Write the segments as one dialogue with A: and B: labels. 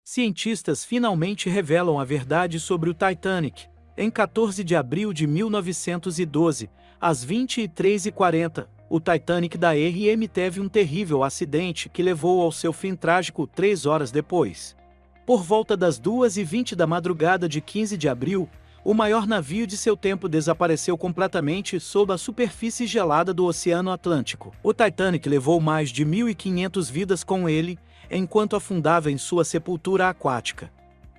A: Cientistas finalmente revelam a verdade sobre o Titanic. Em 14 de abril de 1912, às 23h40, o Titanic da RM teve um terrível acidente que levou ao seu fim trágico 3 horas depois. Por volta das 2h20 da madrugada de 15 de abril, o maior navio de seu tempo desapareceu completamente sob a superfície gelada do Oceano Atlântico. O Titanic levou mais de 1.500 vidas com ele, enquanto afundava em sua sepultura aquática.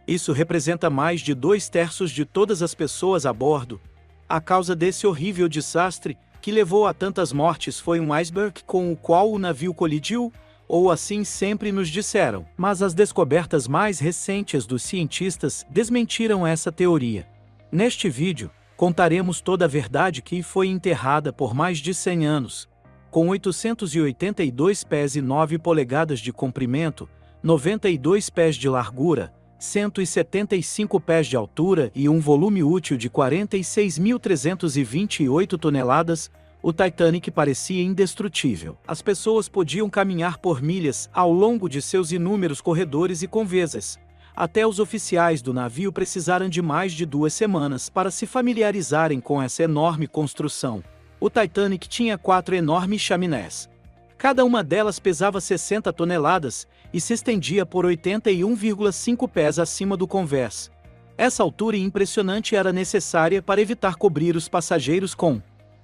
A: Isso representa mais de 2/3 de todas as pessoas a bordo. A causa desse horrível desastre, que levou a tantas mortes, foi um iceberg com o qual o navio colidiu, ou assim sempre nos disseram. Mas as descobertas mais recentes dos cientistas desmentiram essa teoria. Neste vídeo, contaremos toda a verdade que foi enterrada por mais de 100 anos. Com 882 pés e 9 polegadas de comprimento, 92 pés de largura, 175 pés de altura e um volume útil de 46.328 toneladas, o Titanic parecia indestrutível. As pessoas podiam caminhar por milhas ao longo de seus inúmeros corredores e convesas. Até os oficiais do navio precisaram de mais de 2 semanas para se familiarizarem com essa enorme construção. O Titanic tinha 4 enormes chaminés. Cada uma delas pesava 60 toneladas e se estendia por 81,5 pés acima do convés. Essa altura impressionante era necessária para evitar cobrir os passageiros com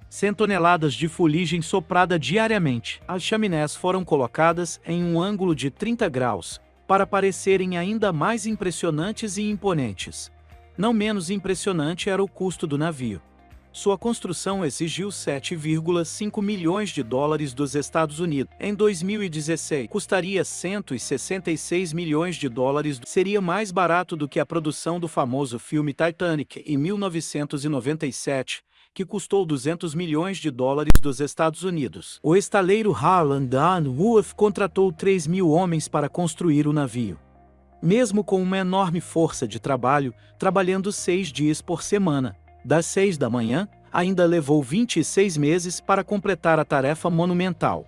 A: 100 toneladas de fuligem soprada diariamente. As chaminés foram colocadas em um ângulo de 30 graus, para parecerem ainda mais impressionantes e imponentes. Não menos impressionante era o custo do navio. Sua construção exigiu 7,5 milhões de dólares dos Estados Unidos. Em 2016, custaria 166 milhões de dólares. Seria mais barato do que a produção do famoso filme Titanic em 1997, que custou 200 milhões de dólares dos Estados Unidos. O estaleiro Harland and Wolff contratou 3.000 homens para construir o navio. Mesmo com uma enorme força de trabalho, trabalhando 6 dias por semana, das 6 da manhã, ainda levou 26 meses para completar a tarefa monumental.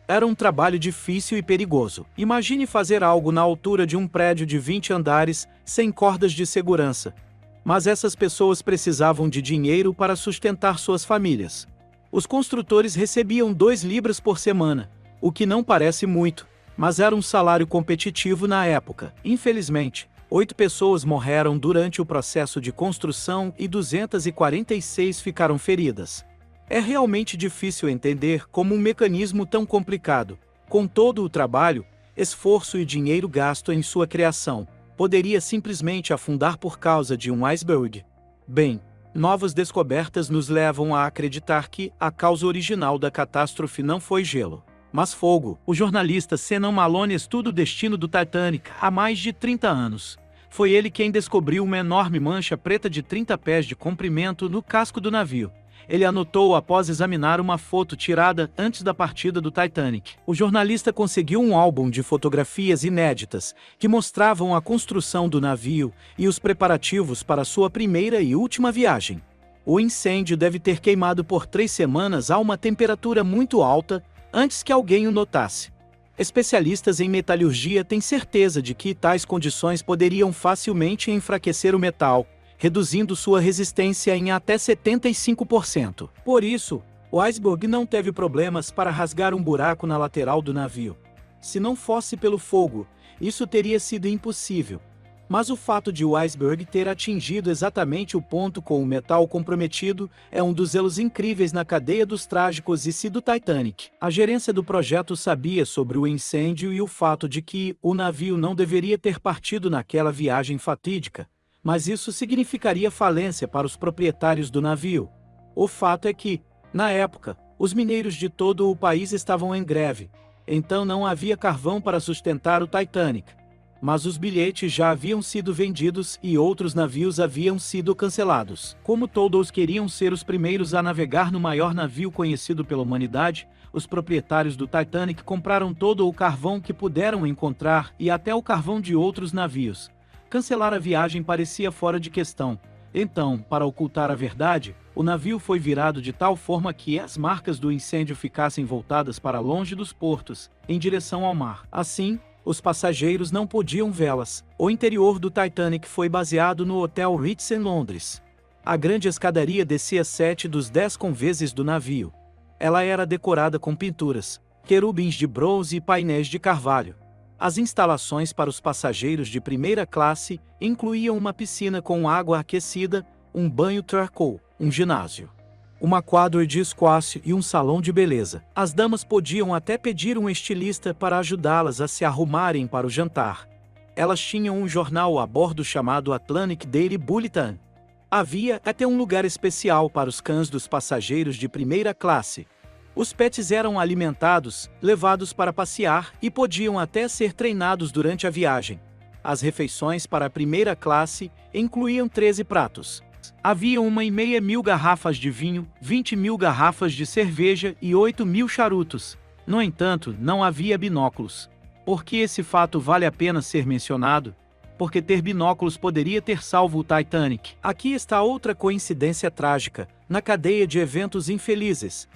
A: Era um trabalho difícil e perigoso. Imagine fazer algo na altura de um prédio de 20 andares, sem cordas de segurança. Mas essas pessoas precisavam de dinheiro para sustentar suas famílias. Os construtores recebiam 2 libras por semana, o que não parece muito, mas era um salário competitivo na época. Infelizmente, 8 pessoas morreram durante o processo de construção e 246 ficaram feridas. É realmente difícil entender como um mecanismo tão complicado, com todo o trabalho, esforço e dinheiro gasto em sua criação, poderia simplesmente afundar por causa de um iceberg. Bem, novas descobertas nos levam a acreditar que a causa original da catástrofe não foi gelo, mas fogo. O jornalista Senan Malone estuda o destino do Titanic há mais de 30 anos. Foi ele quem descobriu uma enorme mancha preta de 30 pés de comprimento no casco do navio. Ele anotou após examinar uma foto tirada antes da partida do Titanic. O jornalista conseguiu um álbum de fotografias inéditas que mostravam a construção do navio e os preparativos para sua primeira e última viagem. O incêndio deve ter queimado por 3 semanas a uma temperatura muito alta antes que alguém o notasse. Especialistas em metalurgia têm certeza de que tais condições poderiam facilmente enfraquecer o metal, reduzindo sua resistência em até 75%. Por isso, o iceberg não teve problemas para rasgar um buraco na lateral do navio. Se não fosse pelo fogo, isso teria sido impossível. Mas o fato de o iceberg ter atingido exatamente o ponto com o metal comprometido é um dos elos incríveis na cadeia dos trágicos e se do Titanic. A gerência do projeto sabia sobre o incêndio e o fato de que o navio não deveria ter partido naquela viagem fatídica, mas isso significaria falência para os proprietários do navio. O fato é que, na época, os mineiros de todo o país estavam em greve, então não havia carvão para sustentar o Titanic. Mas os bilhetes já haviam sido vendidos e outros navios haviam sido cancelados. Como todos queriam ser os primeiros a navegar no maior navio conhecido pela humanidade, os proprietários do Titanic compraram todo o carvão que puderam encontrar e até o carvão de outros navios. Cancelar a viagem parecia fora de questão. Então, para ocultar a verdade, o navio foi virado de tal forma que as marcas do incêndio ficassem voltadas para longe dos portos, em direção ao mar. Assim, Os passageiros não podiam vê-las. O interior do Titanic foi baseado no Hotel Ritz em Londres. A grande escadaria descia 7 dos 10 conveses do navio. Ela era decorada com pinturas, querubins de bronze e painéis de carvalho. As instalações para os passageiros de primeira classe incluíam uma piscina com água aquecida, um banho charcoal, um ginásio, uma quadra de squash e um salão de beleza. As damas podiam até pedir um estilista para ajudá-las a se arrumarem para o jantar. Elas tinham um jornal a bordo chamado Atlantic Daily Bulletin. Havia até um lugar especial para os cães dos passageiros de primeira classe. Os pets eram alimentados, levados para passear e podiam até ser treinados durante a viagem. As refeições para a primeira classe incluíam 13 pratos. Havia 1,5 mil garrafas de vinho, 20 mil garrafas de cerveja e 8 mil charutos. No entanto, não havia binóculos. Por que esse fato vale a pena ser mencionado? Porque ter binóculos poderia ter salvo o Titanic. Aqui está outra coincidência trágica, na cadeia de eventos infelizes.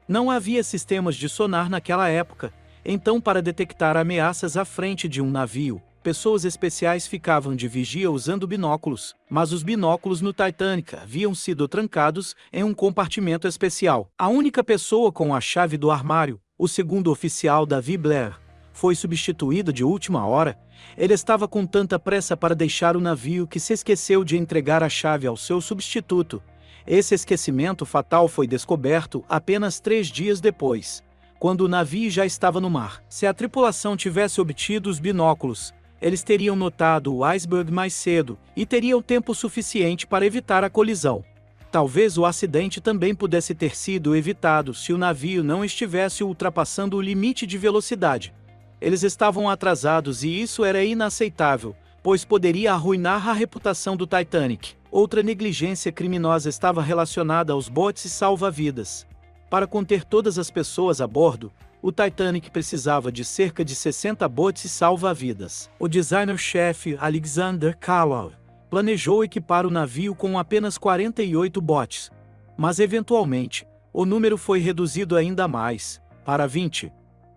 A: Não havia sistemas de sonar naquela época, então para detectar ameaças à frente de um navio, pessoas especiais ficavam de vigia usando binóculos, mas os binóculos no Titanic haviam sido trancados em um compartimento especial. A única pessoa com a chave do armário, o segundo oficial David Blair, foi substituído de última hora. Ele estava com tanta pressa para deixar o navio que se esqueceu de entregar a chave ao seu substituto. Esse esquecimento fatal foi descoberto apenas 3 dias depois, quando o navio já estava no mar. Se a tripulação tivesse obtido os binóculos, eles teriam notado o iceberg mais cedo e teriam tempo suficiente para evitar a colisão. Talvez o acidente também pudesse ter sido evitado se o navio não estivesse ultrapassando o limite de velocidade. Eles estavam atrasados e isso era inaceitável, pois poderia arruinar a reputação do Titanic. Outra negligência criminosa estava relacionada aos botes salva-vidas. Para conter todas as pessoas a bordo, o Titanic precisava de cerca de 60 botes salva-vidas. O designer-chefe Alexander Carlow planejou equipar o navio com apenas 48 botes. Mas eventualmente, o número foi reduzido ainda mais, para 20.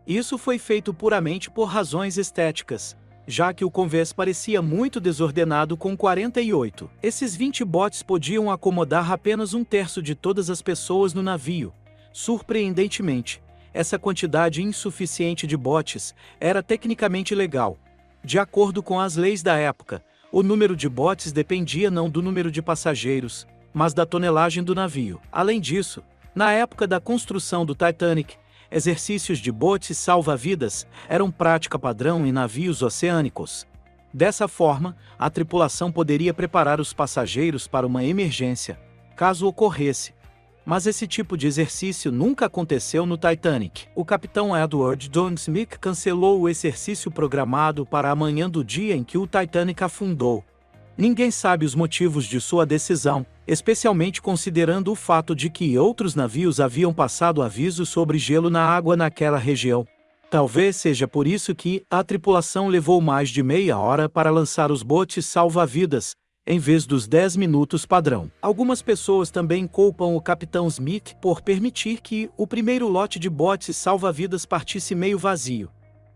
A: Isso foi feito puramente por razões estéticas, já que o convés parecia muito desordenado com 48. Esses 20 botes podiam acomodar apenas 1/3 de todas as pessoas no navio. Surpreendentemente, essa quantidade insuficiente de botes era tecnicamente legal. De acordo com as leis da época, o número de botes dependia não do número de passageiros, mas da tonelagem do navio. Além disso, na época da construção do Titanic, exercícios de botes salva-vidas eram prática padrão em navios oceânicos. Dessa forma, a tripulação poderia preparar os passageiros para uma emergência, caso ocorresse. Mas esse tipo de exercício nunca aconteceu no Titanic. O capitão Edward John Smith cancelou o exercício programado para a manhã do dia em que o Titanic afundou. Ninguém sabe os motivos de sua decisão, especialmente considerando o fato de que outros navios haviam passado aviso sobre gelo na água naquela região. Talvez seja por isso que a tripulação levou mais de meia hora para lançar os botes salva-vidas, em vez dos 10 minutos padrão. Algumas pessoas também culpam o capitão Smith por permitir que o primeiro lote de botes salva-vidas partisse meio vazio.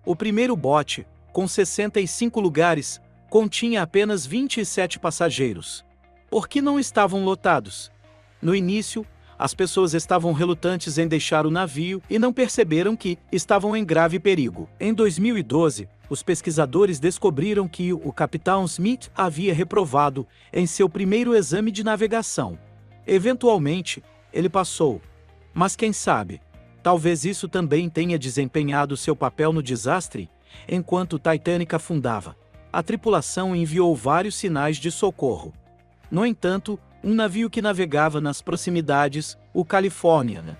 A: O primeiro bote, com 65 lugares, continha apenas 27 passageiros. Por que não estavam lotados? No início, as pessoas estavam relutantes em deixar o navio e não perceberam que estavam em grave perigo. Em 2012, os pesquisadores descobriram que o capitão Smith havia reprovado em seu primeiro exame de navegação. Eventualmente, ele passou. Mas quem sabe, talvez isso também tenha desempenhado seu papel no desastre, enquanto o Titanic afundava. A tripulação enviou vários sinais de socorro. No entanto, um navio que navegava nas proximidades, o California,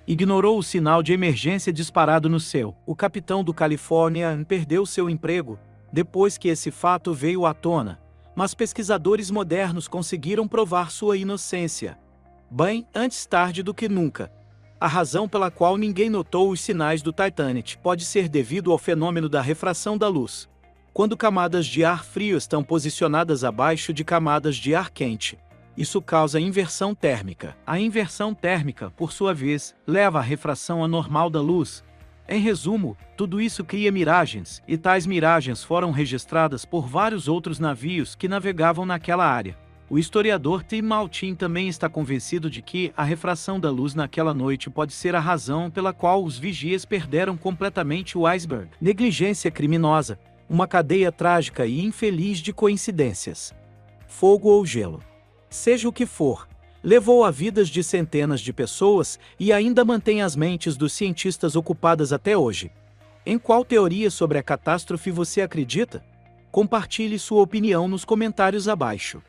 A: ignorou o sinal de emergência disparado no céu. O capitão do California perdeu seu emprego depois que esse fato veio à tona, mas pesquisadores modernos conseguiram provar sua inocência. Bem, antes tarde do que nunca. A razão pela qual ninguém notou os sinais do Titanic pode ser devido ao fenômeno da refração da luz. Quando camadas de ar frio estão posicionadas abaixo de camadas de ar quente, isso causa inversão térmica. A inversão térmica, por sua vez, leva à refração anormal da luz. Em resumo, tudo isso cria miragens, e tais miragens foram registradas por vários outros navios que navegavam naquela área. O historiador Tim Maltin também está convencido de que a refração da luz naquela noite pode ser a razão pela qual os vigias perderam completamente o iceberg. Negligência criminosa, uma cadeia trágica e infeliz de coincidências. Fogo ou gelo. Seja o que for, levou a vidas de centenas de pessoas e ainda mantém as mentes dos cientistas ocupadas até hoje. Em qual teoria sobre a catástrofe você acredita? Compartilhe sua opinião nos comentários abaixo.